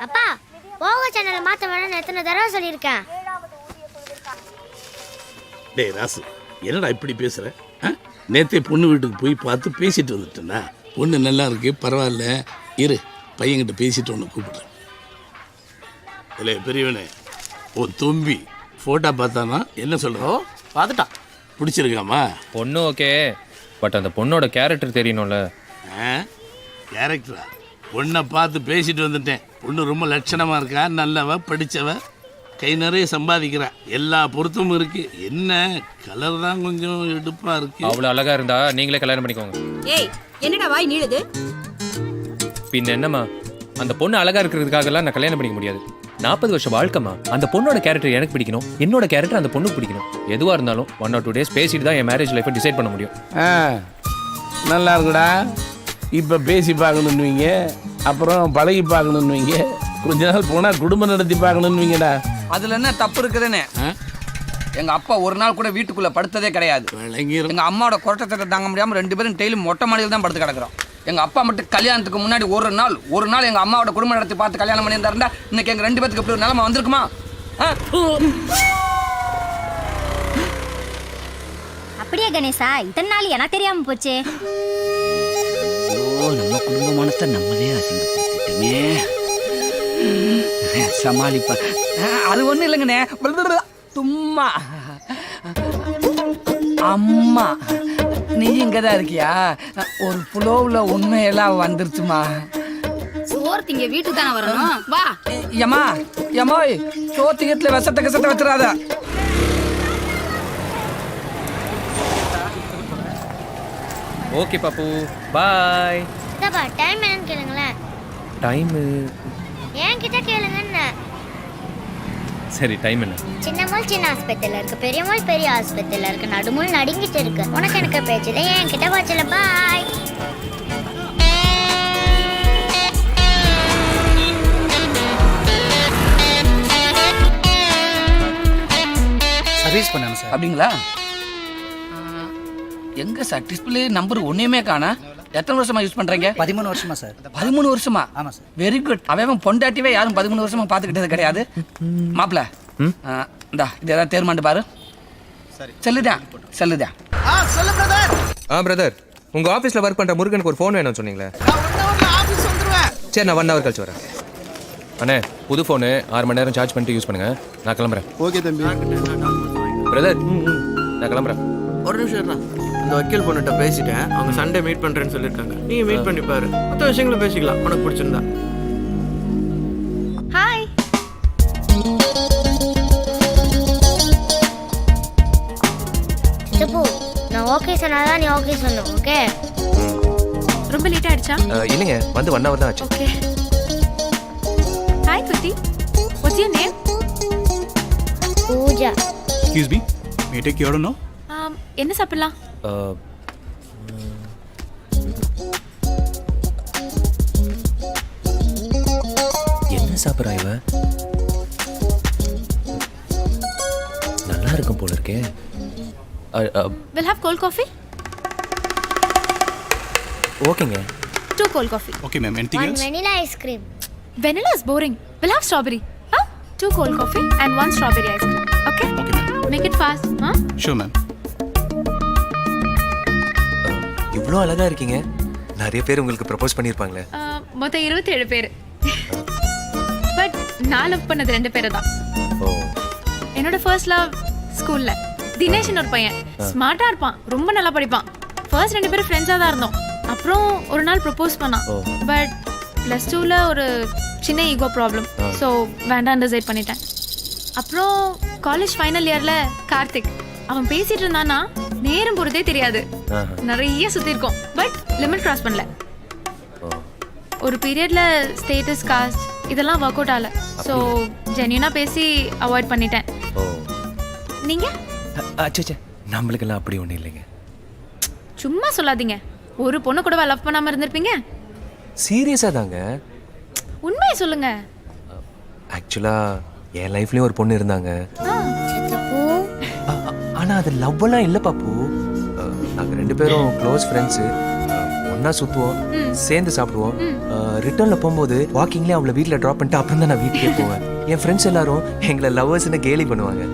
அப்பா போக சேனலை மாற்ற வேணும்னு எத்தனை தடவை சொல்லியிருக்கேன். டேய் ராசு, என்னடா இப்படி பேசுகிற? நேற்றே பொண்ணு வீட்டுக்கு போய் பார்த்து பேசிட்டு வந்துட்டேன்னா. பொண்ணு நல்லா இருக்கு, பரவாயில்ல, இரு பையன்கிட்ட பேசிட்டு ஒன்று கூப்பிட்றேன். இல்லை பெரியவனே, ஓ தொம்பி ஃபோட்டோ பார்த்தானா? என்ன சொல்கிறோம்? பார்த்துட்டான். பிடிச்சிருக்காமா? பொண்ணு ஓகே, பட் அந்த பொண்ணோட கேரக்டர் தெரியணும்ல. கேரக்டரா? பொண்ணை பார்த்து பேசிட்டு வந்துட்டேன். பொண்ணு ரொம்ப லட்சணமாக இருக்கா, நல்லவ, படித்தவ, கை நிறைய சம்பாதிக்கிறா, எல்லா பொருத்தமும் இருக்கு. என்ன கலர் தான் கொஞ்சம் எடுப்பா இருக்கு. அவ்வளோ அழகா இருந்தா நீங்களே கல்யாணம் பண்ணிக்கோங்க. ஏய் என்னடா வாய் நீளுது? பின்ன என்னம்மா, அந்த பொண்ணு அழகா இருக்கிறதுக்காகலாம் நான் கல்யாணம் பண்ணிக்க முடியாது. 40 வருஷம் வாழ்க்கைமா. அந்த பொண்ணோட கேரக்டர் எனக்கு பிடிக்கணும், என்னோட கேரக்டர் அந்த பொண்ணுக்கு பிடிக்கணும். எதுவாக இருந்தாலும் 1 or 2 days பேசிட்டு தான் என் மேரேஜ் லைஃப்பை டிசைட் பண்ண முடியும். நல்லா இருக்குடா. இப்போ பேசி பார்க்கணுன்னுவீங்க, அப்புறம் பழகி பார்க்கணுன்னுவீங்க, கொஞ்ச நாள் போனால் குடும்பம் நடத்தி பார்க்கணுன்னுவீங்கடா. அதுல என்ன தப்பு இருக்குதுன்னு? எங்க அப்பா ஒரு நாள் கூட வீட்டுக்குள்ள படுத்ததே கிடையாது. எங்க அம்மாவோட கொரட்டத்தை தாங்க முடியாம 2 பேரும் டெய்லி மொட்டை மாடியில் தான் படுத்து கிடக்குறோம். எங்க அப்பா மட்டும் கல்யாணத்துக்கு முன்னாடி ஒரு நாள் எங்க அம்மாவோட குடும்பம் நடத்தி பார்த்து கல்யாணம் பண்ணியிருந்தா இன்னைக்கு எங்க 2 பேருக்கு இப்படி ஒரு நிலைமை வந்திருக்குமா? அப்படியே கணேசா, இத்தனை நாள் எனக்கு தெரியாம போச்சே. நம்ம குடும்பமானத்தை நம்மளே அசிங்கப்படுத்திட்டோமே. சமாளிப்பா. அது ஒண்ணும் இல்லைங்கண்ணே, சும்மா. அம்மா நீ இங்கதான் இருக்கியா? ஒரு புலோவுல உண்மையெல்லாம் வந்துருச்சுமா. சோறு திங்க வீட்டுக்கு தானே வரணும், வா. ஏமா ஏமோய், சோத்தியத்துல விஷத்தை கசத்தை வச்சிடாத. ஓகே பாப்பு, பாய். டைம் என்னன்னு கேளுங்களேன். டைமு என்கிட்ட கேளுங்கன்னு. சரி, டைம் என்ன? சின்னமுள் சின்ன ஆஸ்பத்திரியில் இருக்கு, பெரியமுள் பெரிய ஆஸ்பத்திரியில் இருக்கு, நடுமுள் நடுங்கிட்டு இருக்கு. உனக்கு எனக்கு பேச்சுல என்கிட்ட வச்சல. பாய். சர்வீஸ் பண்ணாங்க சார். அப்படிங்களா? எங்க சார் டிஸ்பிளே நம்பர் ஒன்னையுமே காணா? எத்தனை வருஷமா யூஸ் பண்றீங்க? 13 வருஷமா சார். 13 வருஷமா? ஆமா சார். Very good. அவன் பொண்டாட்டிவே யாரும் 13 வருஷமா பாத்துக்கிட்டது கிடையாது. மாப்பிள்ள இந்தா இது ஏதாவது தேர்மாண்டு பாரு. செல்லுதான் செல்லுதான். சொல்லு பிரதர். பிரதர், உங்க ஆபீஸ்ல ஒர்க் பண்ற முருகனுக்கு ஒரு ஃபோன் வேணும்னு சொன்னீங்களே. நான் 1 ஹவர்ல ஆபீஸ் வந்துருவேன். சரி, நான் 1 hour கழிச்சு வரேன். அண்ணே, புது ஃபோனு 6 மணி நேரம் சார்ஜ் பண்ணிட்டு யூஸ் பண்ணுங்க. நான் கிளம்புறேன். ஓகே தம்பி. பிரதர், நான் கிளம்புறேன். ஒரு நிமிஷம் இருடா. அந்த வக்கீல் பொண்ணுகிட்ட பேசிட்டேன். அவங்க சண்டே மீட் பண்ணுறேன்னு சொல்லியிருக்காங்க. நீங்க மீட் பண்ணி பாரு, மற்ற விஷயங்களும் பேசிக்கலாம் உனக்கு பிடிச்சிருந்தா. ஹாய். சுப்பு, நான் ஓகே சொன்னாதான் நீ ஓகே சொல்லணும். ஓகே? ரொம்ப லேட் ஆயிடுச்சா? இல்லைங்க, வந்து 1 hour தான் ஆச்சு. ஓகே. ஹாய் குட்டி, what's your name? Pooja. Excuse me, may take you order no? என்ன சாப்பிடலாம்? என்ன சாப்பிட்றா இவ? நல்லா இருக்கும் போல இருக்கே. We'll have cold coffee? ஓகேங்க. 2 cold coffee. Okay ma'am, anything One else? vanilla ice cream. Vanilla is boring. We'll have strawberry. 2 cold coffee and 1 strawberry ice cream. Okay? Okay ma'am. Make it fast, huh? Sure ma'am. இவ்வளோ அழகா இருக்கீங்க. நிறைய பேர் உங்களுக்கு propose பண்ணியிருப்பாங்களே. மொத்தம் 27 பேர். But நான் love பண்ணது 2 பேரை தான். ஓ. என்னோட ஃபர்ஸ்ட் லவ் ஸ்கூல்ல தினேஷ்னு ஒரு பையன். ஸ்மார்ட்டா இருப்பான், ரொம்ப நல்லா படிப்பான். ஃபர்ஸ்ட் 2 பேரும் ஃப்ரெண்ட்ஸாக தான் இருந்தோம். அப்புறம் ஒரு நாள் ப்ரப்போஸ் பண்ணான். பட் +2ல ஒரு சின்ன ஈகோ ப்ராப்ளம். ஸோ வேண்டாம் டிசைட் பண்ணிட்டேன். அப்புறம் காலேஜ் ஃபைனல் இயர்ல கார்த்திக், அவன் பேசிட்டு இருந்தானா நேரம் போறதே தெரியாது. நிறைய சுத்தி இருக்கோம், பட் லிமிட் கிராஸ் பண்ணல. ஒரு பீரியட்ல ஸ்டேட்டஸ், காஸ்ட் இதெல்லாம் ஒர்க் அவுட் ஆகல. ஸோ ஜென்யூனா பேசி அவாய்ட் பண்ணிட்டேன். நீங்க? அச்சே, நம்மளுக்கெல்லாம் அப்படி ஒன்றும் இல்லைங்க. சும்மா சொல்லாதீங்க. ஒரு பொண்ணு கூட லவ் பண்ணாம இருந்திருப்பீங்க? சீரியஸா தாங்க. உண்மையை சொல்லுங்க. ஆக்சுவலா என் லைஃப்லயும் ஒரு பொண்ணு இருந்தாங்க. ஆனா அது லவ்வெல்லாம் இல்லை பாப்பு. நாங்கள் 2 பேரும் க்ளோஸ் ஃப்ரெண்ட்ஸு. ஒண்ணா சுத்துவோம், சேர்ந்து சாப்பிடுவோம். ரிட்டர்ன்ல போகும்போது வாக்கிங்லேயே அவளை வீட்டில் ட்ராப் பண்ணிட்டு அப்புறம் தான் நான் வீட்டுக்கே போவேன். என் ஃப்ரெண்ட்ஸ் எல்லாரும் எங்களை லவ்வர்ஸ்னு கேலி பண்ணுவாங்க.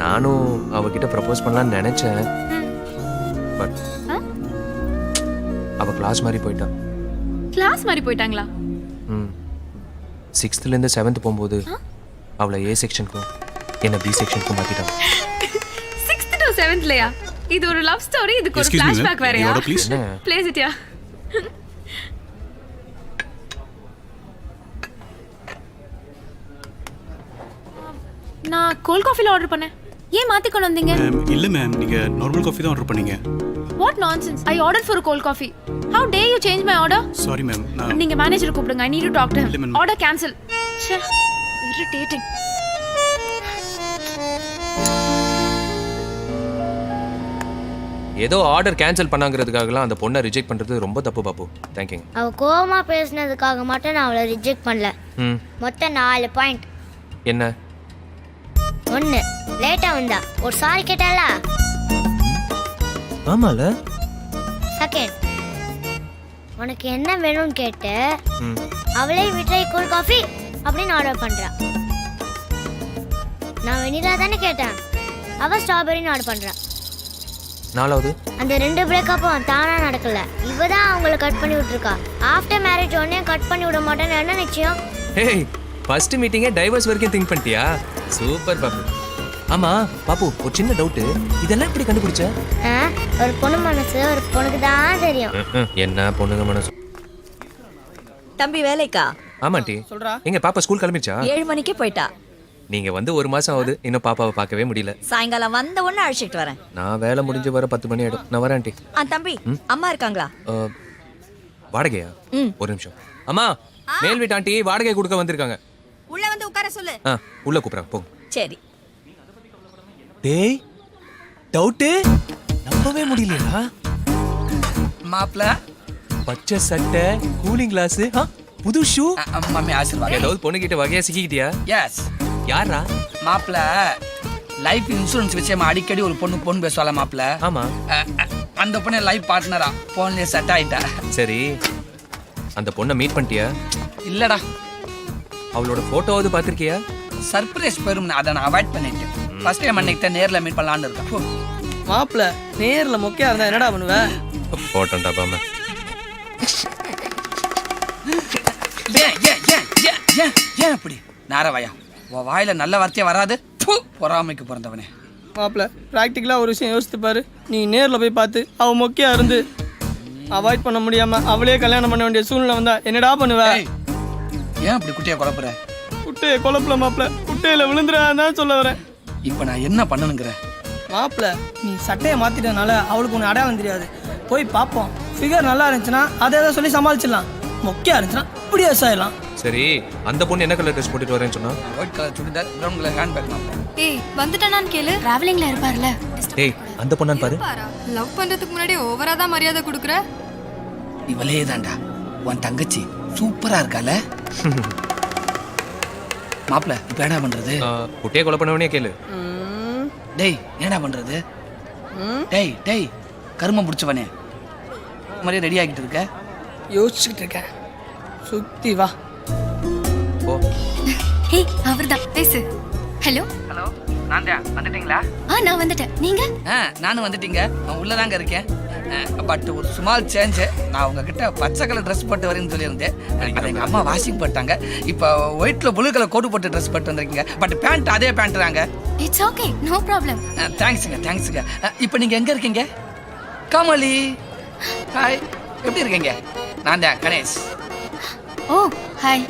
நானும் அவகிட்ட ப்ரப்போஸ் பண்ணலாம்னு நினைச்சேன். பட் அவ கிளாஸ் மாதிரி போயிட்டா. கிளாஸ் மாதிரி போயிட்டாங்களா? 6th-லேருந்து 7th போகும்போது அவளை A செக்ஷனுக்கும் என்ன B செக்ஷனுக்கும் மாத்திட்டாங்க. 6th to 7thலயா? இது ஒரு லவ் ஸ்டோரி, இதுக்கு ஒரு Excuse me, ஃபிளாஷ்பேக் ma'am. வேறயா? Your order, please. ப்ளேஸ் இட்யா. நான் கோல்ட் காஃபில ஆர்டர் பண்ணேன். ஏன் மாத்தி கொண்டு வந்தீங்க? இல்லை மேம், நீங்கள் நார்மல் காஃபி தான் ஆர்டர் பண்ணீங்க. What nonsense. I ordered for a cold coffee. How dare you change my order? Sorry ma'am, நான் நீங்க மேனேஜர் கூப்பிடுங்க. I need to talk to இல்ல, him. ma'am. Order cancel. ச்சே, irritating. ஏதோ order cancel பண்ணாங்கிறதுக்காகலாம் அந்த பொண்ணை ரிஜெக்ட் பண்றது ரொம்ப தப்பு பாப்பு. தேங்க்யூங்க. அவ கோவமா பேசினதுக்காக மட்டும் நான் அவளை ரிஜெக்ட் பண்ணல. மொத்தம் 4 பாயிண்ட். என்ன? 1 லேட்டா வந்தா, ஒரு சாரி கேட்டால. ஆமால. செகண்ட், உனக்கு என்ன வேணும்னு கேட்டு அவளே மிட்டாய் கூல் காஃபி அப்படின்னு ஆர்டர் பண்றா. நான் வெனிலா தானே கேட்டேன், அவ ஸ்ட்ராபெரின்னு ஆர்டர் பண்றா. 4வது, அந்த 2 பிரேக்கப்பும் தானா நடக்கல, இவ தான் அவங்கள கட் பண்ணி விட்டுருக்கா. ஆஃப்டர் மேரேஜ் உடனே கட் பண்ணி விட மாட்டேன்னு என்ன நிச்சயம்? ஹேய், ஃபர்ஸ்ட் மீட்டிங்கே டைவர்ஸ் வரைக்கும் திங்க் பண்ணிட்டியா? சூப்பர் பாப்பு. ஆமா பாப்பு, ஒரு சின்ன டவுட், இதெல்லாம் எப்படி கண்டுபிடிச்ச? ஒரு பொண்ணு மனசு ஒரு பொண்ணுக்கு தான் தெரியும். என்ன பொண்ணுங்க மனசு? தம்பி வேலைக்கா? ஆமாண்டி. எங்க பாப்பா ஸ்கூல் கிளம்பிடுச்சா? 7 மணிக்கு போயிட்டா. நீங்க வந்து 1 மாசம் ஆகுது, இன்னும் பாப்பாவை பார்க்கவே முடியல. சாயங்காலம் வந்த உடனே அழைச்சிட்டு வரேன். நான் வேலை முடிஞ்சு வர 10 மணி ஆயிடும். நான் வரேன் ஆண்டி. தம்பி, அம்மா இருக்காங்களா? வாடகையா? ஒரு நிமிஷம். அம்மா, மேல் வீட்டு ஆண்டி வாடகை கொடுக்க வந்திருக்காங்க. உள்ள வந்து உட்கார சொல்லு. உள்ள கூப்பிடுறேன், போங்க. சரி. டேய், டவுட் நம்பவே முடியலையா? மாப்ள பச்சை சட்டை, கூலிங் கிளாஸ், புது ஷூ. மம்மி ஆசீர்வாதம். ஏதாவது பொண்ணுகிட்ட வகையா சிக்கிக்கிட்டியா? எஸ். யாரா? மாப்ள லைஃப் இன்சூரன்ஸ் விஷயமா அடிக்கடி ஒரு பொண்ணு பேசுவாள மாப்ள. ஆமா. அந்த பொண்ணு லைஃப் பார்ட்னரா போன்லயே செட் ஆயிட்டா. சரி, அந்த பொண்ணை மீட் பண்ணிட்டியா? இல்லடா. அவளோட போட்டோவாவது பார்த்திருக்கியா? சர்ப்ரைஸ் பெரும், அதை நான் அவாய்ட் பண்ணிட்டேன். ஃபர்ஸ்ட் டைம் அன்னைக்கு தான் நேர்ல மீட் பண்ணலாம்னு இருக்கேன். மாப்பிள்ள நேர்ல மொக்கையா இருந்தா என்னடா பண்ணுவ? போட்டோண்டா பாம. ஏன் அப்படி நாரவாயா, உன் வாயில நல்ல வார்த்தையே வராது. பொறாமைக்கு பிறந்தவனே. மாப்பிள்ள ப்ராக்டிக்கலா ஒரு விஷயம் யோசித்து பாரு. நீ நேர்ல போய் பார்த்து அவ மொக்கையா இருந்து அவாய்ட் பண்ண முடியாம அவளே கல்யாணம் பண்ண வேண்டிய சூழ்நிலை வந்தா என்னடா பண்ணுவ? ஏன் அப்படி குட்டையை குழப்புற? குட்டையை குழப்பல மாப்பிள்ள, குட்டையில விழுந்துடாதான் சொல்ல வரேன். இப்ப நான் என்ன பண்ணணுங்கிற? மாப்பிள்ள நீ சட்டையை மாத்திட்டனால அவளுக்கு ஒன்று அடையாளம் தெரியாது. போய் பார்ப்போம். ஃபிகர் நல்லா இருந்துச்சுன்னா அதை எதாவது சொல்லி சமாளிச்சிடலாம். மொக்கையா இருந்துச்சுன்னா இப்படி விவசாயிடலாம். சரி, அந்த பொண்ணு என்ன கலர் ட்ரெஸ் போட்டுட்டு வரேன்னு சொன்னா? White colour churidar, brown colour hand bag. மாப்ள ஏய், வந்துட்டானான்னு கேளு. டிராவலிங்ல இருப்பார்ல. டேய், அந்த பொண்ணான்னு பாரு. லவ் பண்றதுக்கு முன்னாடி ஓவரா தான் மரியாதை கொடுக்குற. இவளே தான்டா உன் தங்கச்சி. சூப்பரா இருக்கால மாப்ள. இப்ப என்ன பண்றது? குட்டியை கொலை பண்ணவனே கேளு. டேய், என்னடா பண்றது? டேய் டேய் கருமம் பிடிச்சவனே, மாதிரியே ரெடி ஆகிட்டு இருக்க? யோசிச்சுக்கிட்டு இருக்கேன். சுத்தி வா. ஓ, ஹே, அவர்தான். பேசு. ஹலோ. ஹலோ, நான் தான். வந்துட்டீங்களா? நான் வந்துட்டேன். நீங்க? நானும் வந்துட்டீங்க. நான் உள்ளதாங்க இருக்கேன். பட் ஒரு ஸ்மால் சேஞ்ச். நான் உங்ககிட்ட பச்சை கலர் ட்ரெஸ் போட்டு வரேன்னு சொல்லியிருந்தேன். அதை எங்கள் அம்மா வாஷிங் போட்டாங்க. இப்போ ஒயிட்ல ப்ளூ கலர் கோட் போட்டு ட்ரெஸ் போட்டு வந்திருக்கீங்க. பட் பேண்ட் அதே பேண்ட் தாங்க. It's okay, no problem. தேங்க்ஸுங்க. இப்போ நீங்கள் எங்கே இருக்கீங்க? கமலி, ஹாய், எப்படி இருக்கீங்க? நான் தான் கணேஷ். ஓ, ஹாய்.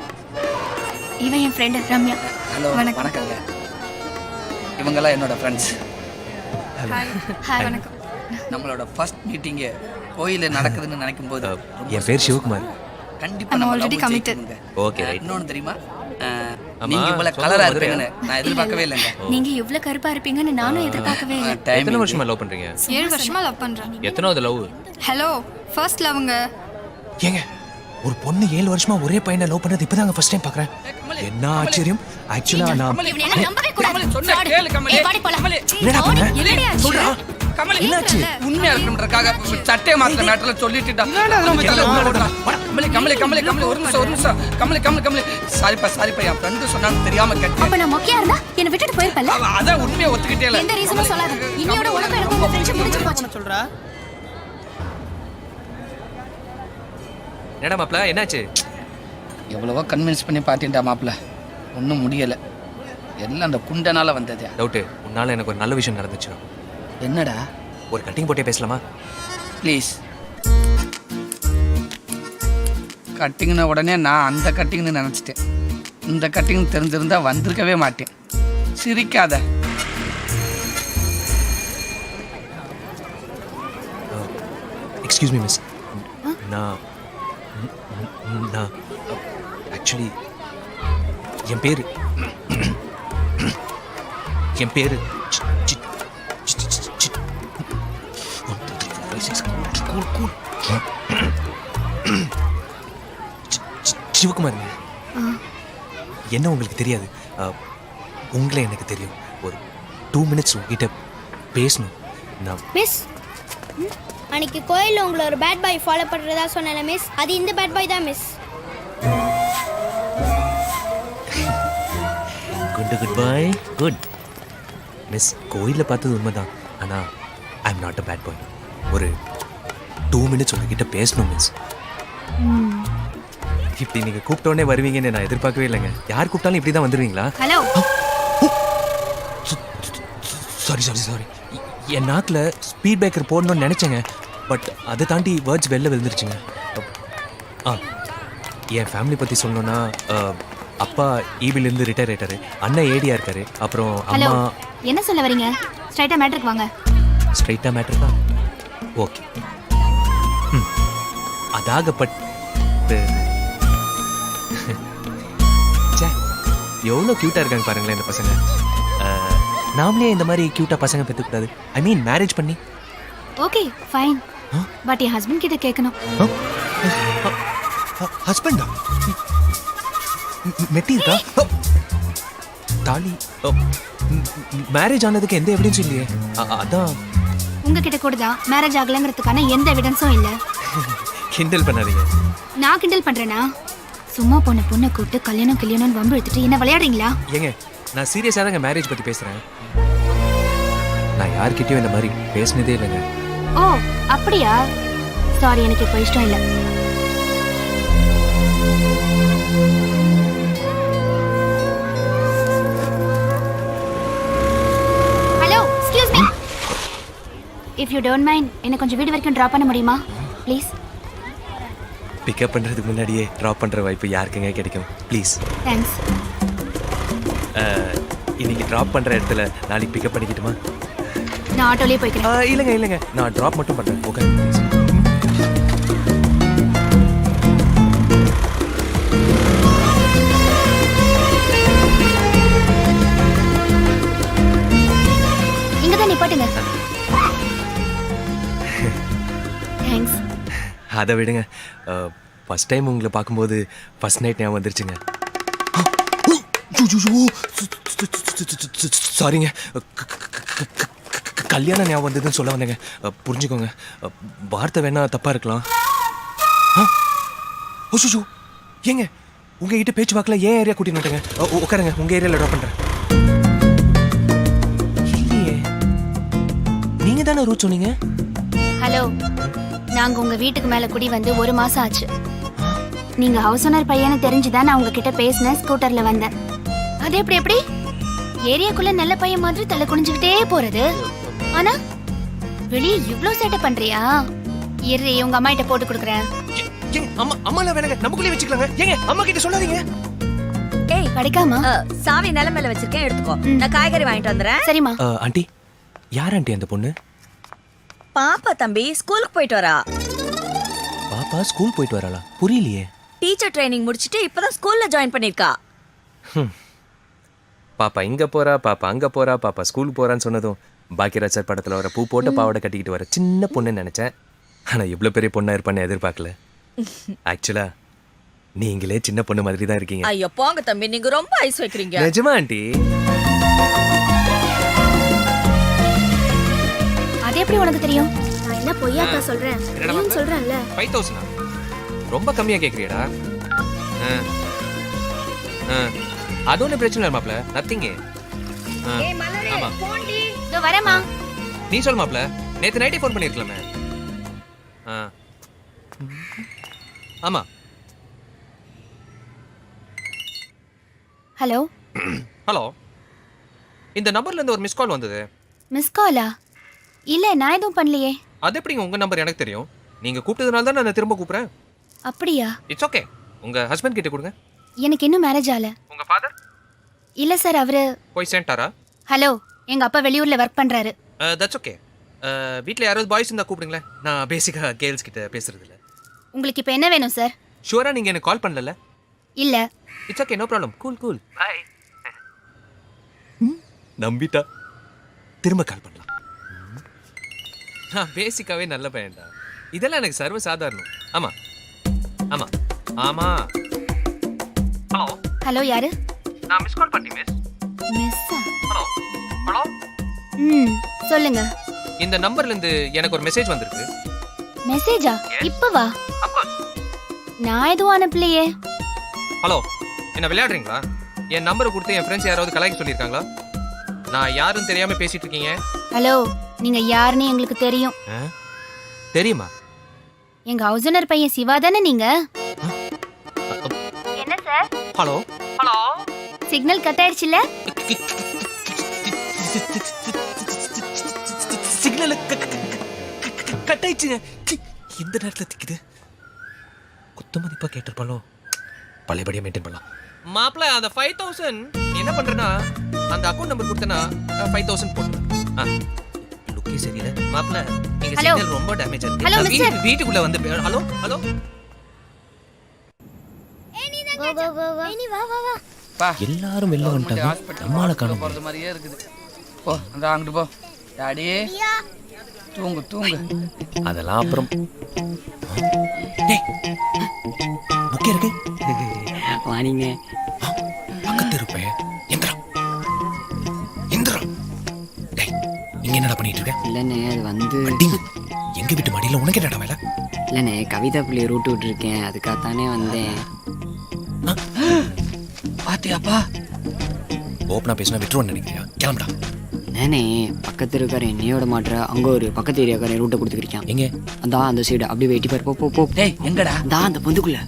இவன் என் ஃப்ரெண்டு ரம்யா. ஹலோ, வணக்கங்க. இவங்கெல்லாம் என்னோட ஃப்ரெண்ட்ஸ். ஹாய், வணக்கம். நம்மளோட ஃபர்ஸ்ட் மீட்டிங்கு கோயிலில் நடக்குதுன்னு நினைக்கும் போது என் பேர் சிவகுமார். கண்டிப்பா நம்ம ஆல்ரெடி கமிட்டட். Okay, right. இன்னொன்னு தெரியுமா, நீங்க இவ்வளவு கலரா இருப்பீங்கன்னு நான் எதிர்பார்க்கவே இல்லைங்க. நீங்க இவ்வளவு கருப்பா இருப்பீங்கன்னு நானும் எதிர்பார்க்கவே இல்லை. எத்தனை வருஷமா லவ் பண்றீங்க? 7 வருஷமா லவ் பண்றேன். எத்தனாவது லவ்? Hello, first லவ்ங்க. ஏங்க, ஒரு பொண்ணு 7 வருஷமா ஒரே பையனை லவ் பண்ணது இப்பதாங்க ஃபர்ஸ்ட் டைம் பார்க்கறேன். என்ன ஆச்சரியம். ஆக்சுவலா நான் இவனை எல்லாம் நம்பவே கூடாது. சொன்னா கேளு கமலி. ஏய், வாடி போலாம். என்னடா பண்ண? சொல்றா. கமலி உண்மையா இருக்கணும்ன்றக்காக சட்டையை மாத்திர மேட்டர்ல சொல்லிட்டுடா. கமலி கமலி கமலி கமலி ஒரு நிமிஷம் கமலி கமலி கமலி சாரிப்பா என் ஃப்ரெண்டு சொன்னான்னு தெரியாம கேட்டேன். அப்ப நான் மொக்கையா இருந்தா என்ன விட்டுட்டு போயிருப்பல. அதான் உண்மையை ஒத்துக்கிட்டே இல்ல. எந்த ரீசனும் சொல்லாத. இன்னையோட உனக்கு எனக்கு உங்க ஃப்ரெண்ட்ஷிப் முடிஞ்சு போச்சு. சொல்றா என்னடா மாப்ள என்னாச்சு? எவ்வளவோ கன்வின்ஸ் பண்ணி பார்த்துட்டா மாப்பிள்ள, ஒன்றும் முடியலை. எல்லாம் அந்த குண்டனால வந்தது. டவுட்டு உன்னால எனக்கு ஒரு நல்ல விஷயம் நடந்துச்சு. என்னடா? ஒரு கட்டிங் போட்டே பேசலாமா? ப்ளீஸ். கட்டிங்ன உடனே நான் அந்த கட்டிங்னு நினச்சிட்டேன். இந்த கட்டிங் தெரிஞ்சிருந்தா வந்திருக்கவே மாட்டேன். சிரிக்காத. எக்ஸ்கியூஸ் மீ மிஸ், நான் ஆக்சுவலி என் பேரு சிவகுமார். என்ன உங்களுக்கு தெரியாது, உங்களை எனக்கு தெரியும். ஒரு 2 minutes உங்ககிட்ட பேசணும். நான் மிஸ், அன்னைக்கு கோயிலில் உங்களை ஒரு பேட் பாய் ஃபாலோ பண்ணுறதா சொன்னேன் மிஸ், அது இந்த பேட் பாய் தான் miss. Good boy good miss. கோயிலில் பார்த்தது உண்மைதான், ஆனால் I am not a bad boy. ஒரு 2 minutes உங்ககிட்ட பேசணும் மிஸ். இப்படி நீங்கள் கூப்பிட்டோடனே வருவீங்கன்னு நான் எதிர்பார்க்கவே இல்லைங்க. யார் கூப்பிட்டாலும் இப்படி தான் வந்துடுவீங்களா? ஹலோ. சாரி என் நாக்கில் ஸ்பீட் பிரேக்கர் போடணும்னு நினச்சேங்க. பட் அதை தாண்டி வேர்ட்ஸ் வெளில விழுந்துருச்சுங்க. என் ஃபேமிலி பற்றி சொல்லணுன்னா, அப்பா ஈபிலேருந்து ரிட்டையர் ஆயிட்டாரு, அண்ணன் ஏடியா இருக்காரு, அப்புறம் அம்மா. என்ன சொல்ல வரீங்க? ஸ்ட்ரைட்டா மேட்ருக்கு வாங்க. ஸ்ட்ரைட்டா மேட்ருக்கா? ஓகே. அதாகப்பட்டு எவ்வளோ க்யூட்டாக இருக்காங்க பாருங்களேன் இந்த பசங்க. நாமளே இந்த மாதிரி க்யூட்டாக பசங்க பெற்றுக்கூடாது? ஐ மீன் மேரேஜ் பண்ணி. Okay fine, but N husband கிட்ட கேட்கணும். ஹஸ்பண்டா? மெட்டி இருக்கா? தாலி மேரேஜ் ஆனதுக்கு எந்த எவிடன்ஸ் இல்லையே. அதான் உங்ககிட்ட கூட தான் மேரேஜ் ஆகலங்கிறதுக்கான எந்த எவிடன்ஸும் இல்லை. கிண்டல் பண்ணாதீங்க. நான் கிண்டல் பண்றேனா? சும்மா பொண்ணை கூப்பிட்டு கல்யாணம்னு வம்பு எடுத்துட்டு என்ன விளையாடுறீங்களா? ஏங்க, நான் சீரியஸாக தாங்க மேரேஜ் பற்றி பேசுகிறேன். நான் யார்கிட்டயும் இந்த மாதிரி பேசினதே இல்லைங்க. ஓ அப்படியா? சாரி, எனக்கு இப்போ இஷ்டம் இல்லை. Hello, excuse me. If you don't mind, என்னை கொஞ்சம் வீடு வரைக்கும் ட்ராப் பண்ண முடியுமா ப்ளீஸ்? பிக்கப் பண்ணுறதுக்கு முன்னாடியே ட்ராப் பண்ணுற வாய்ப்பு யாருக்குங்க கிடைக்கும்? ப்ளீஸ். தேங்க்ஸ். இன்னைக்கு ட்ராப் பண்ணுற இடத்துல நாளைக்கு பிக்கப் பண்ணிக்கிட்டுமா? நான் ஆட்டோலேயே போய்க்கிறேன். இல்லைங்க, நான் ட்ராப் மட்டும் பண்ணுறேன். ஓகே. இங்கே தான் நிப்பாட்டுங்க. தேங்க்ஸ். அதை விடுங்க, ஃபஸ்ட் டைம் உங்களை பார்க்கும்போது ஃபஸ்ட் நைட் ஞாபகம் வந்துருச்சுங்க. சாரிங்க, கல்யாணம் ஞாபகம் வந்ததுன்னு சொல்ல வந்தேங்க. புரிஞ்சுக்கோங்க, வார்த்தை வேணா தப்பாக இருக்கலாம். ஓ ஏங்க, உங்ககிட்ட பேச்சு வாக்கில் ஏன் ஏரியா கூட்டின்னு வந்துட்டேங்க. உட்காருங்க, உங்கள் ஏரியாவில் ட்ராப் பண்ணுறேன். இல்லையே, நீங்கள் தானே ரூட் சொன்னீங்க. ஹலோ, நாங்க உங்க வீட்டுக்கு மேல குடி வந்து 1 மாசம் ஆச்சு. நீங்க ஹவுஸ் ஓனர் பையனை தெரிஞ்சுதான் நான் உங்ககிட்ட பேசினேன். ஸ்கூட்டர்ல வந்தேன். அது எப்படி ஏரியாக்குள்ள நல்ல பையன் மாதிரி தலை குனிஞ்சுக்கிட்டே போறது, ஆனா வெளியே இவ்ளோ சேட்டை பண்றியா? இரு, உங்க அம்மா கிட்ட போட்டு கொடுக்குறேன். அம்மால வேணாங்க, நமக்குள்ளே வச்சுக்கலாங்க. ஏங்க, அம்மா கிட்ட சொல்லாதீங்க. ஏய், கிடைக்காம சாவி நிலமையில வச்சிருக்கேன், எடுத்துக்கோ. நான் காய்கறி வாங்கிட்டு வந்துடுறேன். சரிம்மா. ஆண்டி, யார் ஆண்டி அந்த பொண்ணு? பாப்பா தம்பி ஸ்கூலுக்கு போயிட்டு வரா. பாப்பா ஸ்கூல் போயிட்டு வராளா? புரியலையே. டீச்சர் ட்ரைனிங் முடிச்சிட்டு இப்பதான் ஸ்கூல்ல ஜாயின் பண்ணிருக்கா. பாப்பா இங்க போறா, பாப்பா அங்க போறா, பாப்பா ஸ்கூல் போறான்னு சொன்னதும் பாக்கியராஜ் சார் படத்துல வர பூ போட்ட பாவாடை கட்டிக்கிட்டு வர சின்ன பொண்ணுன்னு நினைச்சேன். ஆனா இவ்வளவு பெரிய பொண்ணா இருப்பான்னு எதிர்பார்க்கல. ஆக்சுவலா நீங்களே சின்ன பொண்ணு மாதிரி தான் இருக்கீங்க. ஐயோ போங்க தம்பி, நீங்க ரொம்ப ஐஸ் வைக்கிறீங்க. நிஜமா ஆண்டி? அதே எப்படி உனக்கு தெரியும்? நான் என்ன பொய்யாக்கா சொல்றேன் நீயும் சொல்றேன்ல 5000 ரொம்ப கம்மியா கேக்குறியடா. அது ஒன்றும் பிரச்சனை இல்லை மாப்ள, நத்திங்க. ஆமா இதோ வரேம்மா. நீ சொல் மாப்ள, நேத்து நைட்டே ஃபோன் பண்ணிருக்கலாமே. ஆமா. ஹலோ ஹலோ, இந்த நம்பர்ல இருந்து ஒரு மிஸ் கால் வந்தது. மிஸ் காலா? இல்ல நான் எதுவும் பண்ணலையே. அது எப்படிங்க உங்க நம்பர் எனக்கு தெரியும்? நீங்க கூப்பிட்டதுனால தான் நான் திரும்ப கூப்பிடுறேன். அப்படியா? It's okay. உங்க ஹஸ்பண்ட் கிட்ட கொடுங்க. எனக்கு இன்னும் மேரேஜ் ஆகல. உங்க ஃபாதர் இல்ல சார், அவரு போய் சேர்ந்தாரா? ஹலோ, எங்க அப்பா வெளியூர்ல ஒர்க் பண்றாரு. That's okay. வீட்டில் யாராவது பாய்ஸ் இருந்தால் கூப்பிடுங்களேன். நான் பேசிக்காக கேர்ள்ஸ் கிட்ட பேசுறது இல்லை. உங்களுக்கு இப்போ என்ன வேணும் சார்? ஷுவராக நீங்கள் எனக்கு கால் பண்ணல? இல்ல. It's okay, no problem. Cool cool. Bye. நம்பிட்டா. திரும்ப கால் பண்ணலாம். நான் பேசிக்காவே நல்ல பையன்டா. இதெல்லாம் எனக்கு சர்வ சாதாரணம். ஆமாம் ஆமாம் ஆமாம். ஹலோ ஹலோ, யாரு? நான் மிஸ் கால் பண்ணி மிஸ். மிஸ்ஸா? Hello hello. சொல்லுங்க. இந்த நம்பர்லேருந்து எனக்கு ஒரு மெசேஜ் வந்திருக்கு. மெசேஜா? இப்பவா? நான் எதுவும் அனுப்பலையே. ஹலோ, என்ன விளையாடுறீங்களா? என் நம்பரை கொடுத்து என் ஃப்ரெண்ட்ஸ் யாராவது கலாய்க்க சொல்லியிருக்காங்களா? நான் யாரும் தெரியாம பேசிட்டு இருக்கீங்க. ஹலோ, நீங்க யாருன்னு எங்களுக்கு தெரியும். தெரியுமா? எங்க ஹவுஸ் ஓனர் பையன் சிவா தானே நீங்க? என்ன sir? Hello hello. Signal cut ஆயிடுச்சுல? சிக்னல் கட் ஆயிடுச்சுங்க. இந்த நேரத்தில் திக்குது. குத்து மதிப்பா கேட்டிருப்பாலோ. பழையபடியா மெயின்டைன் பண்ணலாம். மாப்பிள்ள, அந்த 5000 என்ன பண்றேன்னா, அந்த அக்கௌண்ட் நம்பர் கொடுத்தனா 5000 போட்டு. லுக்கே சரியில்லை மாப்பிள்ள. நீங்க சிக்னல் ரொம்ப டேமேஜ் ஆயிருக்கு. வீட்டுக்குள்ள வந்து ஹலோ ஹலோ. கோ கோ கோ கோ நீ வா வா வா. பா எல்லாரும் வெளில வந்துட்டாங்க. நம்மால காணோம். போறது மாதிரியே இருக்குது. போ அந்த அங்கிட்டு போ. டாடி தூங்கு தூங்கு. அதெல்லாம் அப்புறம். டேய், புக் இருக்கு. வாணிங்க. பக்கத்து இருப்பேன். எந்திரா எந்திரா. டேய், நீங்க என்னடா பண்ணிட்டு இருக்க? இல்லைண்ணே, அது வந்து எங்க வீட்டு மடியில உனக்கு என்னடா வேலை? இல்லைண்ணே, கவிதா பிள்ளைய ரூட் விட்டுருக்கேன், அதுக்காகத்தானே வந்தேன். பாத்தியாப்பா? ஓப்பனா பேசினா விட்டுருவோன்னு நினைக்கிறியா? கிளம்புடா. நானே பக்கத்து இருக்காரு என்னைய விட மாட்டேற. அங்கே ஒரு பக்கத்து ஏரியாக்காரன் ரூட்டை கொடுத்துருக்கான். எங்க? அதான் அந்த சைடு அப்படியே வெட்டி பாரு. போ போ போ. டேய், எங்கடா? தான் அந்த பொந்துக்குள்ள.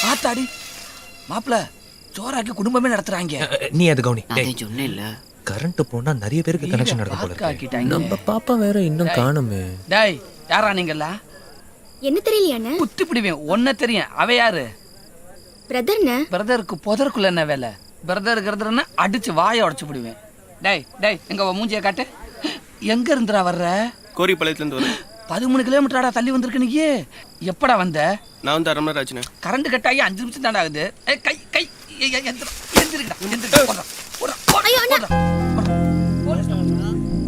ஆத்தாடி மாப்பிள, சோறாக்கி குடும்பமே நடத்துறாங்க. நீ அது கவுனி. நான் சொன்னேன் இல்ல, கரண்ட் போனா நிறைய பேருக்கு கனெக்ஷன் நடக்கும் போல இருக்கு. நம்ம பாப்பா வேற இன்னும் காணுமே. டேய், யாரா நீங்களா? என்ன தெரியலையாண்ணே? குத்தி பிடிவேன். ஒன்ன தெரியும். அவ யாரு? பிரதர்ண்ணே. பிரதருக்கு புதருக்குள்ள என்ன வேலை? பிரதர்னா அடிச்சு வாயை உடச்சு பிடிவேன். டேய் டேய், எங்க மூஞ்சிய காட்டு. எங்க இருந்துடா வர்ற? கோரிப்பாளையத்துலேருந்து வரேன். 13 கிலோமீட்டராடா தள்ளி வந்திருக்கு நீ. எப்படா வந்த? நான் வந்து 1/2 மணி நேரம் ஆச்சுண்ணே. கரண்ட் கட் ஆகி 5 நிமிஷம் தாண்டா ஆகுது. கை கை எந்திரிக்கடா எந்திரிக்கடா. போடா போடா போடா.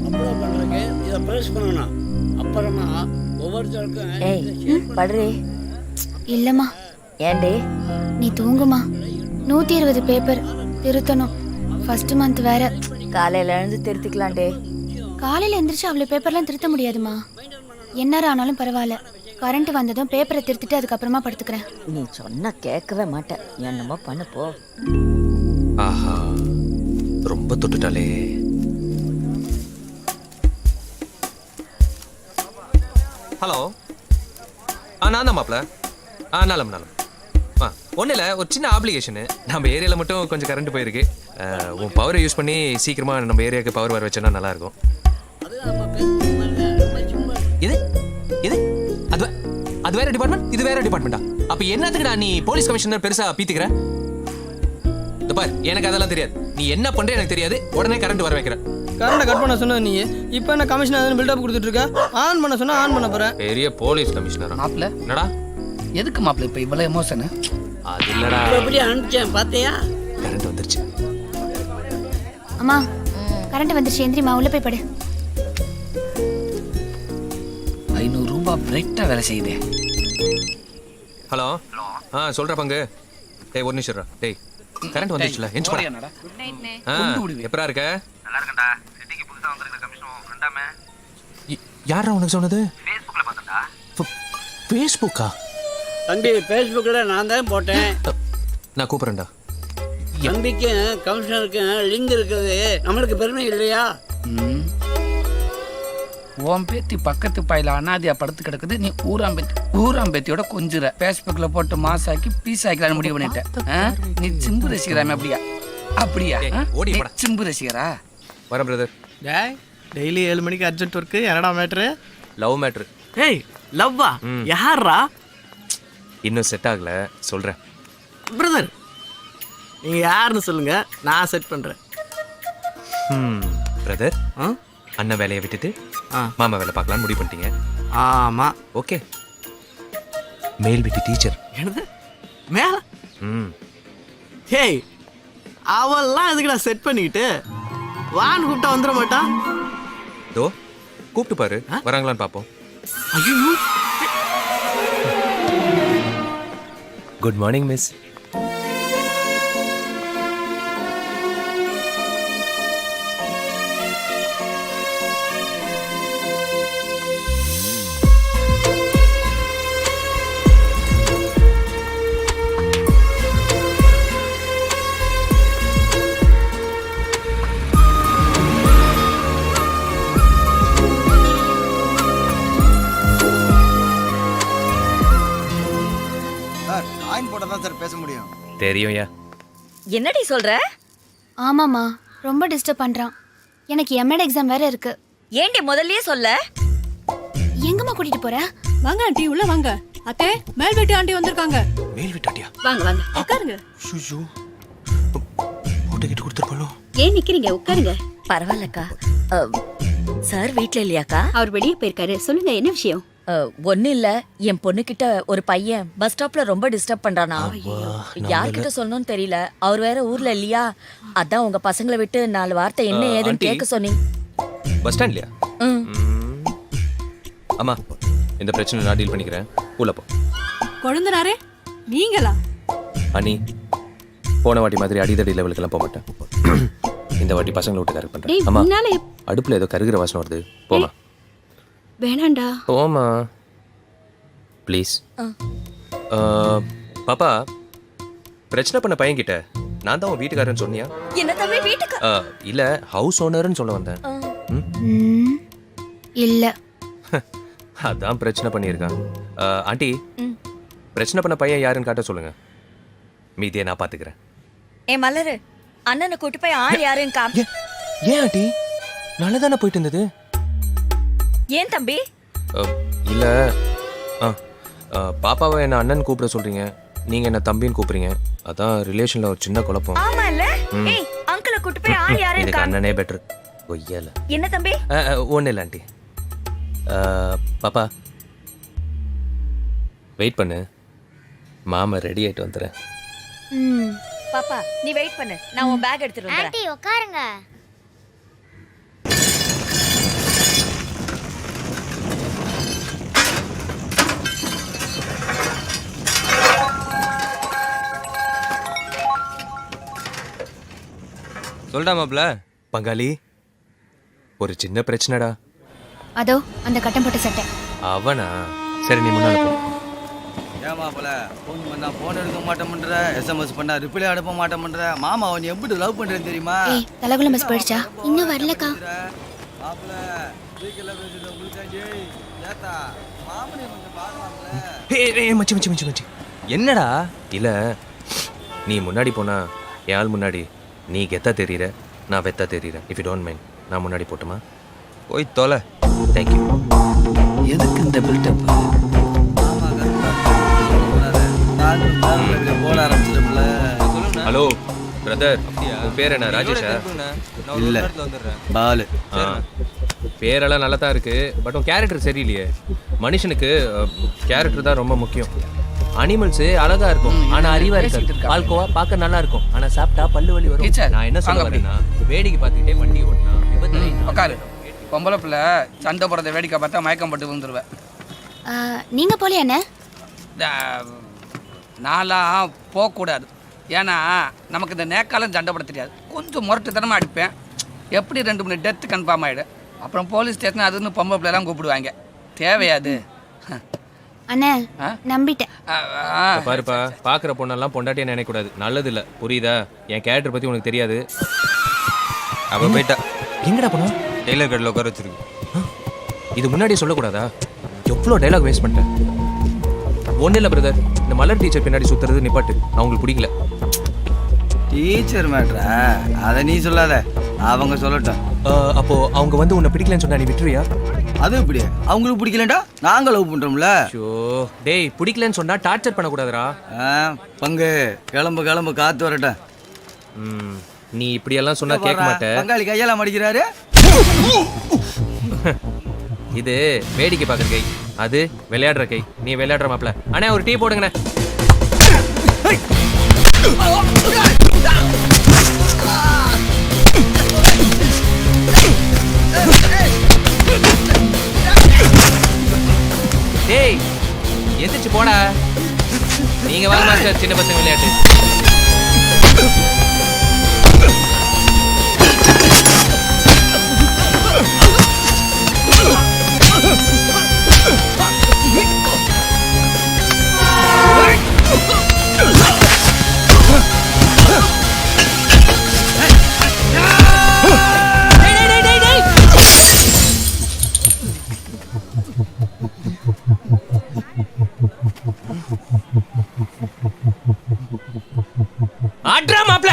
அப்ளை பண்றதுக்கு இதை ப்ரெஸ் பண்ணணும். அப்புறமா ஒவ்வொருத்தருக்கும் ஏய் படுறி. இல்லம்மா. ஏண்டி? நீ தூங்குமா. 120 பேப்பர் திருத்தணும். ஃபர்ஸ்ட் மந்த் வேற. காலையில எழுந்து திருத்திக்கலாண்டே. காலையில எந்திரிச்சு அவ்வளவு பேப்பர்லாம் திருத்த முடியாதுமா. என்ன ஆனாலும் பரவாயில்ல. கரண்ட் வந்ததும் பேப்பரை திருத்திட்டு அதுக்கப்புறமா படுத்துக்கிறேன். நீ சொன்னா கேட்கவே மாட்டேன். என்னமோ பண்ண போ. ஆஹா, ரொம்ப தொட்டுட்டாலே. ஹலோ. நான் தான் மாப்பிள்ள. நாளம் ஒன்றும் இல்லை, ஒரு சின்ன ஆப்ளிகேஷனு. நம்ம ஏரியாவில் மட்டும் கொஞ்சம் கரண்ட் போயிருக்கு. உன் பவரை யூஸ் பண்ணி சீக்கிரமாக நம்ம ஏரியாவுக்கு பவர் வர வச்சோன்னா நல்லாயிருக்கும். இது இது அது அது வேற டிபார்ட்மெண்ட், இது வேற டிபார்ட்மெண்ட்டா? அப்போ என்னத்துக்குடா நீ போலீஸ் கமிஷனர் பெருசாக பீத்துக்கிற? இந்த பார், எனக்கு அதெல்லாம் தெரியாது. நீ என்ன பண்ணுற எனக்கு தெரியாது. உடனே கரண்ட் வர வைக்கிற. கரண்ட்டை கட் பண்ண சொன்ன நீ இப்போ என்ன கமிஷனர் பில்டப் கொடுத்துட்டு இருக்க? ஆன் பண்ண சொன்னா ஆன் பண்ண போறேன். பெரிய போலீஸ் கமிஷனரா? மாப்பிள்ள என்னடா எதுக்கு மாப்பிள்ள இப்போ இவ்வளோ எமோஷனு? அது இல்லடா, எப்படி அனுப்பிச்சேன் பாத்தியா? கரண்ட் வந்துருச்சு. அம்மா, கரண்ட் வந்துருச்சு. எந்திரிமா, உள்ள போய் படு. 500 ரூபாய் பிரைட்டா வேலை செய்யுதே. ஹலோ. சொல்ற பங்கு. டேய், ஒரு நிமிஷம். டேய், கரண்ட் வந்துருச்சுல, எஞ்சி போடா. எப்பரா இருக்க? நல்லா இருக்கேன்டா. சிட்டிக்கு புதுசா வந்திருக்க கமிஷனர் ஃப்ரெண்டாமே. யாரா உனக்கு சொன்னது? ஃபேஸ்புக்கா? தம்பி ஃபேஸ்புக்கில் நான் தான் போட்டேன். நான் கூப்பிட்றேன்டா. தம்பிக்கும் கமிஷனருக்கும் லிங்க் இருக்குது. நம்மளுக்கு பெருமை இல்லையா? உன் பேத்தி பக்கத்து பாயில அனாதியா படுத்து கிடக்குது. நீ ஊராம்பேத்தியோட கொஞ்சுற. ஃபேஸ்புக்கில் போட்டு மாசாக்கி பீஸ் ஆக்கலான்னு முடிவு பண்ணிட்டேன். நீ சிம்பு ரசிக்கிறாமே அப்படியா? ஓடி நீ சிம்பு ரசிகரா? வரேன் பிரதர். டெய்லி 7 மணிக்கு அர்ஜென்ட் ஒர்க்கு. என்னடா மேட்ரு? Love matter. ஏய் லவ்வா? யாரா? இன்னும் செட் ஆகல, சொல்கிறேன். பிரதர் நீங்கள் யாருன்னு சொல்லுங்க, நான் செட் பண்ணுறேன். பிரதர், அண்ணன் வேலையை விட்டுட்டு மாமா வேலை பார்க்கலான்னு முடிவு பண்ணிட்டீங்க. ஆமாம். ஓகே. மேல் வீட்டு டீச்சர். என்னது மேலே? ஹேய் அவெல்லாம் எதுக்கு நான் செட் பண்ணிக்கிட்டு வான்னு கூப்பிட்டா வந்துட மாட்டான். தோ கூப்பிட்டு பாரு, வராங்களான்னு பார்ப்போம். ஐயோ குட் மார்னிங் மிஸ். பேச முடியும். தெரியும்யா. என்னடி சொல்ற? ஆமாம்மா, ரொம்ப டிஸ்டர்ப் பண்றான். எனக்கு எம்எட் எக்ஸாம் வேற இருக்கு. ஏண்டி முதல்லயே சொல்ல? எங்கம்மா கூட்டிட்டு போற? வாங்க ஆண்டி, உள்ள வாங்க. அத்தை, மேல் வீட்டு ஆண்டி வந்திருக்காங்க. மேல் வீட்டு ஆண்டியா? வாங்க வாங்க உட்காருங்க. ஷூ போட்டு கிட்ட கொடுத்துருப்பாளோ? ஏன் நிக்கிறீங்க? உட்காருங்க. பரவாயில்லக்கா. சார் வீட்ல இல்லையாக்கா? அவர் வெளியே போயிருக்காரு. சொல்லுங்க, என்ன விஷயம்? ஒன்னும் இல்ல, என் பொண்ணுகிட்ட ஒரு பையன் பஸ் ஸ்டாப்ல ரொம்ப டிஸ்டர்ப் பண்றானா. யார்கிட்ட சொல்லணும்னு தெரியல. அவர் வேற ஊர்ல இல்லையா, அதான் உங்க பசங்களை விட்டு 4 வார்த்தை என்ன ஏதுன்னு கேட்க சொன்னீங்க. பஸ் ஸ்டாண்ட்லயா? அம்மா, இந்த பிரச்சனை நான் டீல் பண்ணிக்கிறேன். உள்ள போ. கொழுந்தனாரே நீங்களா? அண்ணி, போன வாட்டி மாதிரி அடிதடி லெவலுக்கெல்லாம் போக மாட்டேன். இந்த வாட்டி பசங்களை விட்டு கரெக்ட் பண்றேன். அம்மா, அடுப்புல ஏதோ கருகிற வாசனை வருது. போமா. வேணாண்டா. போமா ப்ளீஸ். பாப்பா, பிரச்சனை பண்ண பையன்கிட்ட நான் தான் உன் வீட்டுக்காரன்னு சொன்னியா? என்ன தம்பி வீட்டுக்கு? இல்ல, ஹவுஸ் ஓனர்னு சொல்ல வந்தேன். இல்ல. அதான் பிரச்சனை பண்ணியிருக்கான். ஆண்டி, பிரச்சனை பண்ண பையன் யாருன்னு காட்ட சொல்லுங்க, மீதியை நான் பாத்துக்கிறேன். ஏ மலரு, அண்ணனை கூட்டு போய் ஆள் யாருன்னு காம். ஏன் ஆண்டி, நல்லதானே போயிட்டு இருந்தது? ஏன் தம்பி? இல்ல, பாப்பாவை என்ன அண்ணன் கூப்பிட சொல்றீங்க, நீங்க என்ன தம்பின்னு கூப்பிடுறீங்க. அதான் ரிலேஷன்ல ஒரு சின்ன குழப்பம். ஆமா இல்ல? ஏய், அங்கிளை கூட்டு போய் ஆள் யாருன்னு எனக்கு காம். அண்ணனே பெட்டர். ஒய்யல. என்ன தம்பி? ஒன்றும் இல்லை ஆண்டி. பாப்பா வெயிட் பண்ணு, மாமா ரெடி ஆகிட்டு வந்துடுறேன். பாப்பா நீ வெயிட் பண்ணு, நான் உன் பேக் எடுத்துட்டு வரேன். ஆண்டி உட்காருங்க. சொல்டா மாப்ள. பங்காளி, ஒரு சின்ன பிரச்சனைடா. அதோ அந்த கட்டம் போட்ட சட்டை. அவனா? சரி, நீ முன்னால போ. ஏமா போல ஃபோன் பண்ணா ஃபோன் எடுக்க மாட்டேன்ற, எஸ்எம்எஸ் பண்ணா ரிப்ளை அனுப்ப மாட்டேன்ற. மாமா அவன் எப்படி லவ் பண்றேன்னு தெரியுமா? ஏய், தலகுல மிஸ் போயிடுச்சா? இன்னும் வரலக்கா. மாப்ள வீக்கல பேசுற உங்களுக்கு ஏத்தா மாமனே கொஞ்சம் பாக்கலாம்ல. ஏய் மச்சி மச்சி மச்சி மச்சி, என்னடா? இல்ல, நீ முன்னாடி போனா என் ஆள் முன்னாடி நீ கெத்தா தெரியுற, நான் வெத்தா தெரியுறேன். இஃப் யூ டோன்ட் மைண்ட், நான் முன்னாடி போட்டுமா? போய் தொலை. தேங்க்யூ. எதுக்கு இந்த பில்டப்? ஹலோ பிரதர், உன் பேர் என்ன? ராஜேஷா? இல்ல, பாலு. பேரெல்லாம் நல்லா தான் இருக்கு, பட் உன் கேரக்டர் சரியில்லையே. மனுஷனுக்கு கேரக்டர் தான் ரொம்ப முக்கியம். அனிமல்ஸ் அழகா இருக்கும், ஆனா அறிவா இருக்காது. பால்கோவா பார்க்க நல்லா இருக்கும், ஆனா சாப்பிட்டா பல்லு வலி வரும். நான் என்ன சொல்ல வரேன்னா, வேடிக்கை பார்த்துக்கிட்டே வண்டி ஓட்டினா விபத்து. உட்காரு. பொம்பளை பிள்ளை சண்டை போடுறத வேடிக்கை பார்த்தா மயக்கம் போட்டு விழுந்துருவேன். நீங்க போலியா என்ன? நான்லாம் போகக்கூடாது. ஏன்னா நமக்கு இந்த நேக்காலம் சண்டை போட தெரியாது. கொஞ்சம் முரட்டுத்தனமாக அடிப்பேன். எப்படி 2 3 டெத்து கன்ஃபார்ம் ஆகிடும். அப்புறம் போலீஸ் ஸ்டேஷன் அதுன்னு பொம்பளை பிள்ளைலாம் கூப்பிடுவாங்க. தேவையாது. அண்ணே நம்பிட்டேன். இத பாருப்பா, பாக்குற பொண்ணெல்லாம் பொண்டாட்டியே நினைக்கக்கூடாது, நல்லது இல்ல, புரியுதா? என் கேரக்டர் பத்தி உனக்கு தெரியாது. அவ போயிட்டா. எங்கடா போனா? டெய்லர் கடையில் உட்கார வச்சிருக்கு. இது முன்னாடியே சொல்லக்கூடாதா? எவ்வளோ டைலாக் வேஸ்ட் பண்ணிட்டேன். ஒன்றும் இல்லை பிரதர், இந்த மலர் டீச்சர் பின்னாடி சுற்றுறது நிப்பாட்டு, நான் உங்களுக்கு பிடிக்கல. டீச்சர் மேட்ரா? அதை நீ சொல்லாத, அவங்க சொல்லட்டும். அப்போ அவங்க வந்து உன்னை பிடிக்கலன்னு சொன்னா நீ விட்டுருவியா? அது இப்படி அவங்களுக்கு பிடிக்கலடா, நாங்கள் லவ் பண்ணுறோம்ல. ஷோ டேய், பிடிக்கலன்னு சொன்னா டார்ச்சர் பண்ணக்கூடாதுடா. பங்கு கிளம்பு கிளம்பு, காத்து வரட்டும். நீ இப்படியெல்லாம் சொன்னா கேட்க மாட்டேன். பங்காளி கையெல்லாம் மடிக்கிறாரு. இது வேடிக்கை பார்க்குற கை, அது விளையாடுற கை. நீ விளையாடுற மாப்பிள்ள. அண்ணா ஒரு டீ போடுங்கண்ணே. டேய் எந்திரிச்சு போடா. நீங்க வாங்க மாஸ்டர், சின்ன பசங்க விளையாட்டு. ஆட்ரா மாப்ள.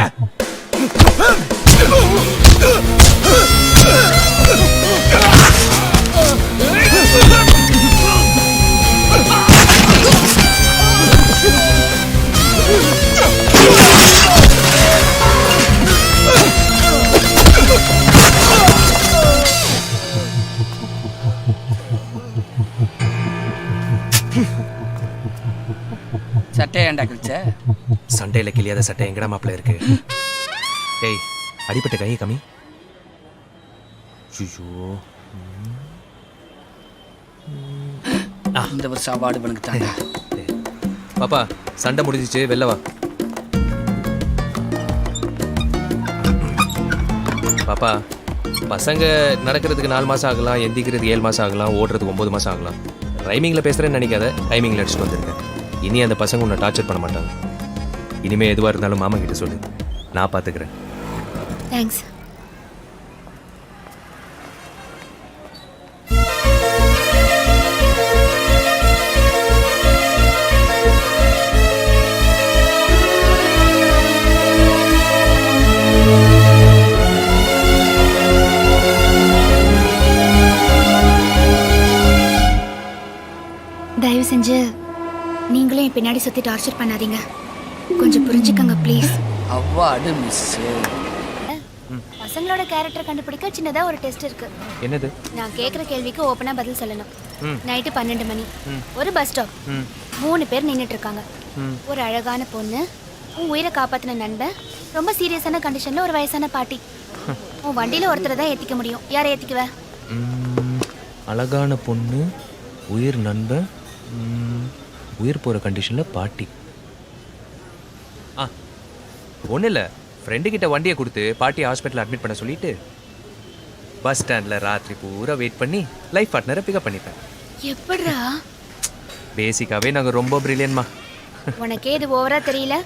சட்டை ஏன்டா கிழிச்ச? சண்டையில கிளியாத சட்டை எங்கடா மாப்பிள்ள இருக்கு? டேய் அடிப்பட்ட கையை கம்மி. இந்த வருஷம் அவார்டு எனக்கு தாண்டா. பாப்பா சண்டை முடிஞ்சிச்சு, வெளில வா. பாப்பா பசங்க நடக்கிறதுக்கு 4 மாசம் ஆகலாம், எந்திக்கிறதுக்கு 7 மாசம் ஆகலாம், ஓடுறதுக்கு 9 மாசம் ஆகலாம். ரைமிங்ல பேசுறேன்னு நினைக்காத, டைமிங்ல அடிச்சுட்டு வந்திருக்கேன். இனி அந்த பசங்க உன்னை டார்ச்சர் பண்ண மாட்டாங்க. இனிமே எதுவாக இருந்தாலும் மாமா கிட்ட சொல்லு, நான் பார்த்துக்கிறேன். தேங்க்ஸ். தயவு செஞ்சு நீங்களும் என் பின்னாடி சுற்றி டார்ச்சர் பண்ணாதீங்க, கொஞ்சம் புரிஞ்சுக்கங்க ப்ளீஸ். Award miss. பசங்களோட கேரக்டர் கண்டுபிடிக்க சின்னதாக ஒரு டெஸ்ட் இருக்கு. என்னது? நான் கேட்குற கேள்விக்கு ஓப்பனாக பதில் சொல்லணும். நைட்டு 12 மணி, ஒரு பஸ் ஸ்டாப், 3 பேர் நின்றுட்டு இருக்காங்க. ஒரு அழகான பொண்ணு, உன் உயிரை காப்பாற்றின நண்பன், ரொம்ப சீரியஸான கண்டிஷனில் ஒரு வயசான பாட்டி. உன் வண்டியில் ஒருத்தரை தான் ஏற்றிக்க முடியும், யாரை ஏற்றிக்குவ? அழகான பொண்ணு, உயிர் நண்பன், உயிர் போகிற கண்டிஷனில் பாட்டி. ஒன்றும் இல்லை, ஃப்ரெண்டு கிட்ட வண்டியை கொடுத்து பாட்டியை ஹாஸ்பிட்டலில் அட்மிட் பண்ண சொல்லிட்டு பஸ் ஸ்டாண்டில் ராத்திரி பூரா வெயிட் பண்ணி லைஃப் பார்ட்னரை பிக்கப் பண்ணிப்பேன். எப்படிரா? பேசிக்காகவே நாங்கள் ரொம்ப பிரில்லியன்மா. உனக்கே இது ஓவரா தெரியல?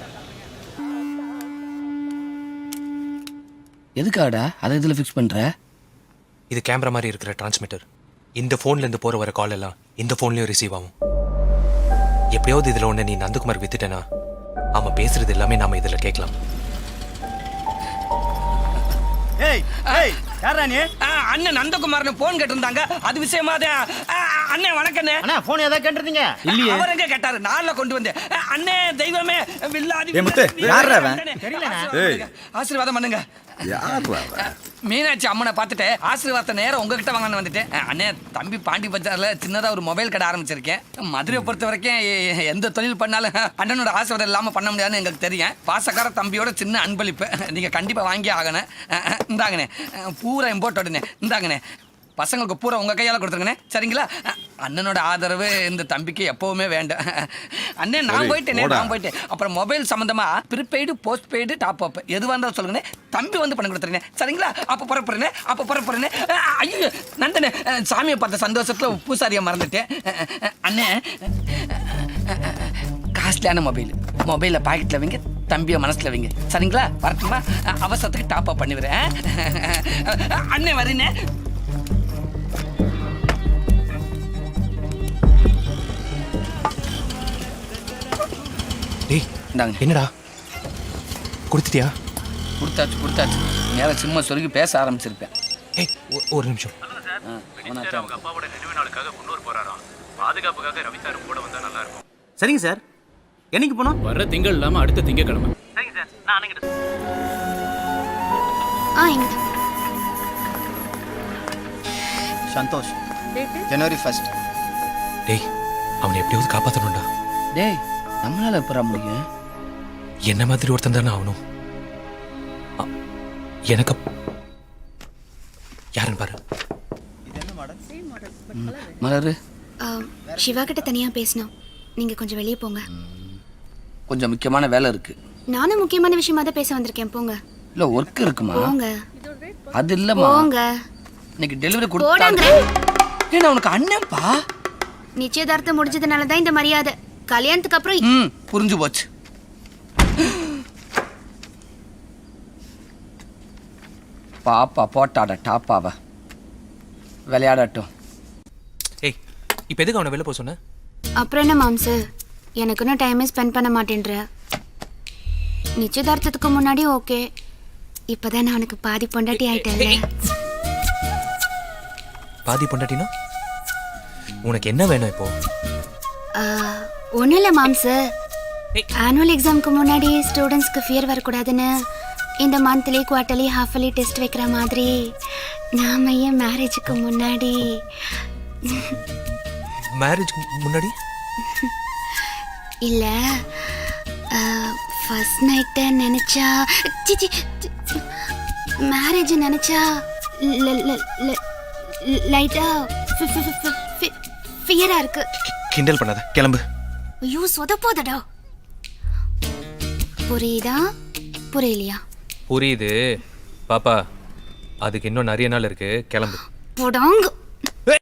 எதுக்காடா அதை இதில் ஃபிக்ஸ் பண்ணுற? இது கேமரா மாதிரி இருக்கிற டிரான்ஸ்மிட்டர். இந்த ஃபோன்லேருந்து போகிற வர கால் எல்லாம் இந்த ஃபோன்லேயும் ரிசீவ் ஆகும். எப்படியாவது இதில் ஒன்று நீ நந்தகுமார் வித்துட்டேனா அவன் பேசுறது எல்லாமே நாம இதில் கேட்கலாம். அண்ணன் நந்தகுமார்னு போன் கேட்டிருந்தாங்க, அது விஷயமா தான். அண்ணே வணக்கண்ணே. அண்ணா போன் ஏதாவது கேட்டிருந்தீங்க? இல்லையே. அவர் எங்க கேட்டாரு, நான்ல கொண்டு வந்தேன். அண்ணே தெய்வமே வில்லாதி. ஆசீர்வாதம் பண்ணுங்க. மீனாட்சி அம்மனை பார்த்துட்டு ஆசீர்வாதத்தை நேரம் உங்ககிட்ட வாங்கன்னு வந்துட்டேன். அண்ணே தம்பி பாண்டி பஜார்ல சின்னதாக ஒரு மொபைல் கடை ஆரம்பிச்சிருக்கேன். மதுரையை பொறுத்த வரைக்கும் எந்த தொழில் பண்ணாலும் அண்ணனோட ஆசீர்வாதம் இல்லாமல் பண்ண முடியாதுன்னு எங்களுக்கு தெரியும். பாசக்கார தம்பியோட சின்ன அன்பளிப்பு நீங்கள் கண்டிப்பாக வாங்கி ஆகணும். இந்தாங்கண்ணே பூரா இம்போர்ட் உடனே. இந்தாங்கண்ணே பசங்களுக்கு பூரா உங்கள் கையால் கொடுத்துருங்கண்ணே சரிங்களா? அண்ணனோட ஆதரவு இந்த தம்பிக்கு எப்போவுமே வேண்டாம். அண்ணே நான் போயிட்டேன். அப்புறம் மொபைல் சம்மந்தமாக prepaid post paid top up எதுவாக இருந்தாலும் சொல்லுங்கண்ணே, தம்பி வந்து பண்ணி கொடுத்துருங்க சரிங்களா? அப்போ புறப்புறேண்ணே. ஐயோ நந்தனே, சாமியை பார்த்த சந்தோஷத்தில் பூசாரியை மறந்துட்டேன். அண்ணே காஸ்ட்லியான மொபைலை பாக்கெட்டில் வைங்க, தம்பியை மனசில் வைங்க சரிங்களா? வரட்டுமா? அவசரத்துக்கு டாப் அப் பண்ணிவிடுறேன். அண்ணே வரீனே. டேய் என்னடா கொடுத்துட்டியா? கொடுத்தாச்சு. மேலே சும்மா சொல்லி பேச ஆரம்பிச்சிருப்பேன். ஏய் ஒரு நிமிஷம். அவங்க அப்பாவோட நினைவு நாளுக்காக குன்னூர் போறாராம். பாதுகாப்புக்காக ரவி சார் கூட வந்தா நல்லா இருக்கும். சரிங்க சார். என்னைக்கு போனோம்? வர திங்கள் இல்லாம அடுத்த திங்கக்கிழமை. இங்க சந்தோஷ் ஜனவரி 1. டேய் அவனை எப்படியாவது காப்பாற்றணும்டா. டேய் நம்மளால எப்படா முடியும்? என்ன மாதிரி ஒருத்தன் தானே ஆகணும். எனக்கு யாருன்னு பாரு. மலரு சிவா கிட்ட தனியா பேசணும். நீங்க கொஞ்சம் வெளியே போங்க. கொஞ்சம் முக்கியமான வேலை இருக்கு. நானும் முக்கியமான விஷயமா தான் பேச வந்திருக்கேன். போங்க. இல்ல ஒர்க் இருக்குமா? போங்க. அது இல்லம்மா. போங்க. இன்னைக்கு டெலிவரி கொடுத்தாங்க. ஏன்னா உனக்கு அண்ணன்பா. நிச்சயதார்த்தம் முடிஞ்சதுனால தான் இந்த மரியாதை. கல்யாணத்துக்கு அப்புறம் புரிஞ்சு போச்சு. பாப்பா போட்டாட டாப்பாவ விளையாடட்டும். ஏய் இப்போ எதுக்கு அவனை வெளில போக சொன்ன? அப்புறம் என்ன மாம்சு, எனக்குன்னு டைமே ஸ்பெண்ட் பண்ண மாட்டேன்ற. நிச்சயதார்த்தத்துக்கு முன்னாடி ஓகே, இப்போதான் நான் உனக்கு பாதி பொண்டாட்டி ஆயிட்டேன்ல. பாதி பொண்டாட்டினா உனக்கு என்ன வேணும் இப்போ? ஒன்றும் இல்லை மாம்சு, ஆனுவல் எக்ஸாமுக்கு முன்னாடி ஸ்டூடெண்ட்ஸ்க்கு ஃபியர் வரக்கூடாதுன்னு இந்த மந்த்லி குவார்ட்டர்லி ஹாஃபலி டெஸ்ட் வைக்கிற மாதிரி நாம ஏன் மேரேஜுக்கு முன்னாடி இல்ல ஃபர்ஸ்ட் நைட்டை நினைச்சா மேரேஜ் நினைச்சா லைட்டா ஃபியரா இருக்கு. கிண்டல் பண்ணாத, கிளம்பு. ஐயோ சொதப்போதடா. புரியுதா புரியலையா? புரியுது பாப்பா, அதுக்கு இன்னும் நிறைய நாள் இருக்கு, கிளம்பு. போடாங்க.